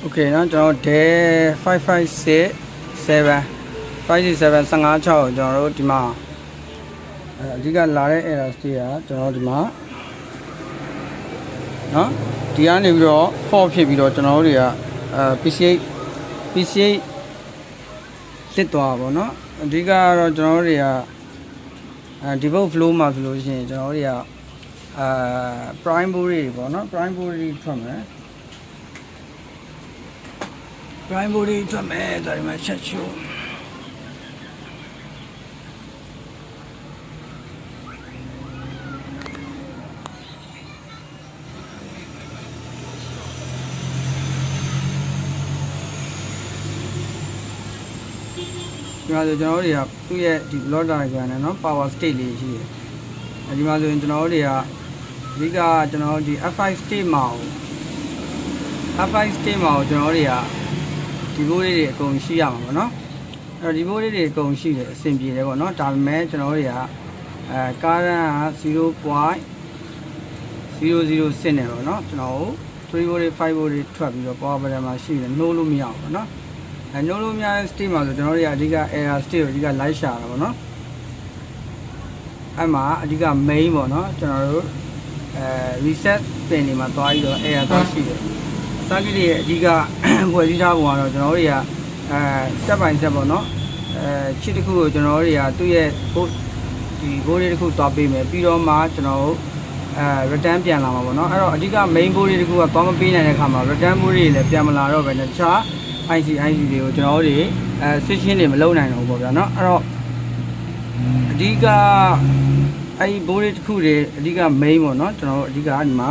Okay နော်ကျွန်တော် day 5567 567 15 6ကျွန်တော်တို့ဒီမှာအဓိကလာတဲ့ error တွေကကျွန်တော်တို့ဒီမှာနော်ဒီကနေပြီးတော့ fault ဖြစ်ပြီးတော့ကျွန်တော်တို့တွေက PCH စစ်သွားပါဘောเนาะအဓိကကတော့ကျွန်တော်တို့တွေကdebug flow မှာဆိုလို့ရှိရင်ကျွန်တော်တို့တွေကprime body တွေပေါ့เนาะ prime body ထွက်မယ် prime body ထွက်မယ်ဒါဒီမှာချက်ချိုးဒီမှာဆိုကျွန်တော်တို့တွေကသူ့ရဲ့ဒီ block diagram နဲ့เนาะ power state လေးရှိတယ်အဲဒီမှာဆိုရင်ကျွန်တော်တို့တွေကအဓိကကျွန်တော်တို့ဒီ F5 state မှာF5 state မှာကျွန်တော်တို့တွေကဒီဘိုးလေးတွေအကုန်ရှိရမှာပေါ့နော်အဲ့တော့ဒီဘိုးလေးတွေအကုန်ရှိတယ်အဆင်ပြေတယ်ပေါ့နော်ဒါပေမဲ့ကျွန်တော်တို့တွေကကားရန်က 0.006 နဲ့ပေါ့နော်ကျွန်တော်တို့3 volt 5 volt ထွက်ပြီးတော့ power button မှာရှိတယ်နှိုးလို့မရဘူးပေါ့နော်နှိုးလို့မရတဲ့ state မှာဆိုကျွန်တော်တို့တွေကအဓိက error state ကိုအဓိက လိုက်ရှာတာပေါ့နော်အဲ့မှာအဓိက main ပေါ့နော်ကျွန်တော်တို့reset pin တွေမှာသွားပြီးတော့ error သွားရှိတယ်circuit တွေရဲ့အဓိကဖွဲ့စည်းထားပုံကတော့ကျွန်တော်တို့တွေကstep by step ပေါ့နော်ချစ်တစ်ခုကိုကျွန်တော်တို့တွေကသူ့ရဲ့ဒီ board လေးတစ်ခုသွားပေးမယ်ပြီးတော့မှကျွန်တော်တို့return ပြန်လာမှာပေါ့နော်အဲ့တော့အဓိက main board လေးတစ်ခုကသွားမပေးနိုင်တဲ့အခါမှာ return board တွေလည်းပြန်မလာတော့ပဲတခြား IC တွေကိုကျွန်တော်တို့တွေswitching တွေမလုပ်နိုင်တော့ဘူးပေါ့ဗျာနော်အဲ့တော့အဓိကအဲ့ဒီ board လေးတစ်ခုတွေအဓိက main ပေါ့နော်ကျွန်တော်တို့အဓိကဒီမှာ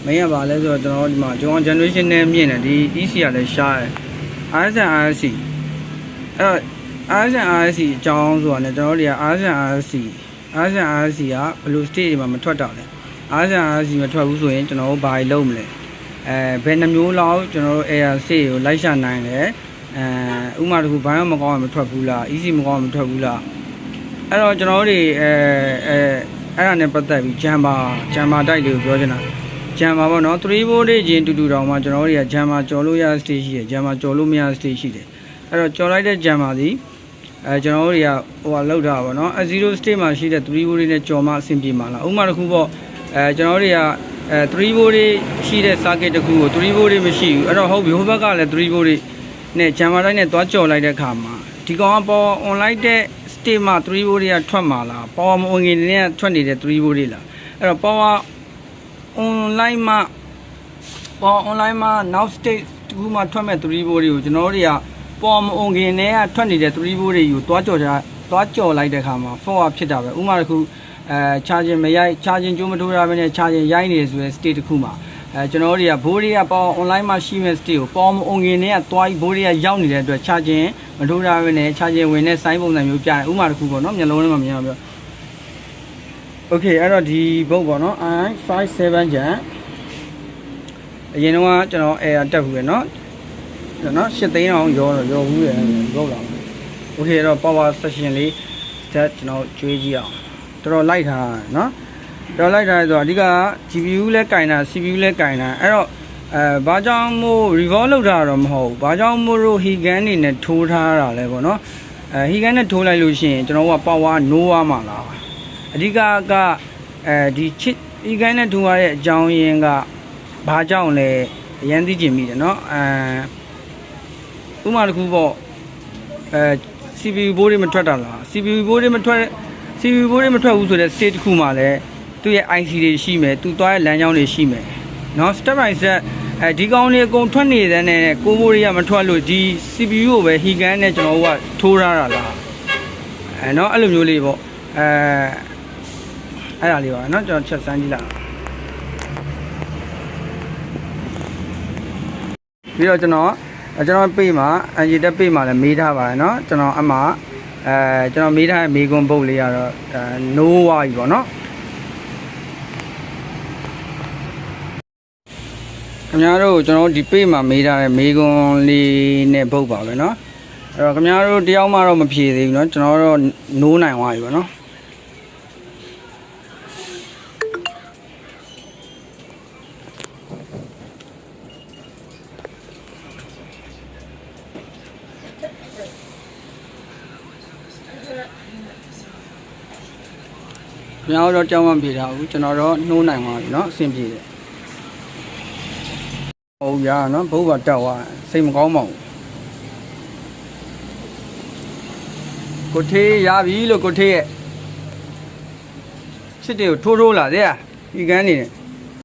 မင်းရပါလဲဆိုတော့ကျွန်တော်ဒီမှာကျွန်တော် generation နဲ့မြင့်တယ်ဒီ EC ကလည်းရှားတယ် RSN RSC အဲ့တော့ RSN RSC အကြောင်းဆိုတာねကျွန်တော်တို့တွေက RSN RSC ကဘယ်လို state တွေမှာမထွက်တော့လဲ RSN RSC မထွက်ဘူးဆိုရင်ကျွန်တော်တို့ဘာတွေလုပ်မလဲဘယ်နှမျိုးလောက်ကျွန်တော်တို့ AR state ကိုလိုက်ရှာနိုင်လဲဥမာတခုဘိုင်းမကောင်းမထွက်ဘူးလား EC မကောင်းမထွက်ဘူးလားအဲ့တော့ကျွန်တော်တို့တွေအဲ့ဒါနဲ့ပတ်သက်ပြီးဂျမ်မာတိုက်လေးကိုပြောချင်တာဂျမ်မာပေါ့နော်3 volt ချင်းတူတောင်မှကျွန်တော်တို့တွေကဂျမ်မာကြော်လို့ရ stage ရှိတယ်ဂျမ်မာကြော်လို့မရ stage ရှိတယ်အဲ့တော့ကြော်လိုက်တဲ့ဂျမ်မာသည်ကျွန်တော်တို့တွေကဟိုလောက်တာပေါ့နော်0 state မှာရှိတဲ့3 volt နဲ့ကြော်မှအဆင်ပြေမှာလားဥမာတစ်ခုပေါ့ကျွန်တော်တို့တွေက3 volt ရှိတဲ့ circuit တစ်ခုကို3 volt မရှိဘူးအဲ့တော့ဟုတ်ပြီဟိုဘက်ကလည်း3 volt နဲ့ဂျမ်မာတိုင်းနဲ့သွားကြော်လိုက်တဲ့အခါမှာဒီကောင်ကပေါ် online တဲ့ state မှာ3 volt ကထွက်မှာလား power မဝင်ခင်တည်းကထွက်နေတဲ့3 volt လားအဲ့တော့ power online မှာ now state တခုမှထွက်မဲ့3 volt တွေကိုကျွန်တော်တို့တွေကပေါ်မအောင်ခင်နဲ့ကထွက်နေတဲ့3 volt တွေကိုတွားကြော်လိုက်တဲ့အခါမှာ fault ဖြစ်တာပဲဥမာတစ်ခုcharging မရိုက် charging ကြိုးမထိုးရဘဲနဲ့ charging ရိုက်နေဆိုတဲ့ state တစ်ခုမှာကျွန်တော်တို့တွေကဘိုးတွေကပေါ် online မှာရှိမဲ့ state ကိုပေါ်မအောင်ခင်နဲ့ကတွားဘိုးတွေကရောက်နေတဲ့အတွက် charging မထိုးရဘဲနဲ့ charging ဝင်တဲ့ sign ပုံစံမျိုးပြတယ်ဥမာတစ်ခုပေါ့နော်မျက်လုံးထဲမှာမြင်အောင်ပြောOkay အဲ့တော့ဒီဘုတ်ပေါ့နော် i57 ကျန်အရင်တော့ကျွန်တော် air တက်ဘူးရယ်နော်8သိန်းအောင်ရောဘူးရယ်ရောလာ Okay အဲ့တော့ power section လေးတက်ကျွန်တော်ကျွေးကြည့်အောင်တော်တော်လိုက်ထားနော်တော်လိုက်ထားဆိုတော့အဓိက GPU လဲကင်တာ CPU လဲကင်တာအဲ့တော့ဘာကြောင့်မို့ revolve လုပ်တာတော့မဟုတ်ဘူးဘာကြောင့်မို့လို့ Higan နေနဲ့ထိုးထားတာလဲပေါ့နော်Higan နဲ့ထိုးလိုက်လို့ရှိရင်ကျွန်တော်က power no ရမှာလားအဓိကဒီချစ်ဤကိုင်းနဲ့ထူရတဲ့အကြောင်းရင်းကဘာကြောင့်လဲအရန်သိကျင်မိတယ်เนาะဥမာတစ်ခုပေါ့CPU board တွေမထွက်တာလား CPU board တွေမထွက်ဘူးဆိုတဲ့ state တစ်ခုမှာလဲသူ့ရဲ့ IC တွေရှိမယ်သူသွားရဲ့လမ်းကြောင်းတွေရှိမယ်เนาะ step by step ဒီကောင်တွေအကုန်ထွက်နေတဲ့နဲ့ကိုဘိုးတွေကမထွက်လို့ဒီ CPU ကိုပဲ Higan နဲ့ကျွန်တော်တို့ကထိုးထားတာလားเนาะအဲ့လိုမျိုးလေးပေါ့အဲ့ဒါလေးပါเนาะကျွန်တော်ချက်စမ်းကြည့်လိုက်ပြီးတော့ကျွန်တော်ပေးမှာရေတက်ပေးမှာလည်းမေးထားပါတယ်เนาะကျွန်တော်အမှကျွန်တော်မေးထားတဲ့မေးခွန်းပုတ်လေးကတော့no ဝါပြီပေါ့เนาะခင်ဗျားတို့ကျွန်တော်ဒီပေးမှာမေးထားတဲ့မေးခွန်းလေးနဲ့ပုတ်ပါပဲเนาะအဲ့တော့ခင်ဗျားတို့တယောက်မှတော့မဖြေသေးဘူးเนาะကျွန်တော်တော့ no နိုင်သွားပြီပေါ့เนาะ ကျွန်တော်တော့ကြောင်းမပြေတာဘူးကျွန်တော်တော့နှိုးနိုင်ပါပြီเนาะအဆင်ပြေတယ်ဟုတ်ရနော်ဘုရားတောက်သွားစိတ်မကောင်းပါဘူးကိုထေးရပြီလို့ကိုထေးရဲ့စစ်တွေကိုထိုးလာတဲ့ဒီကန်းနေတယ်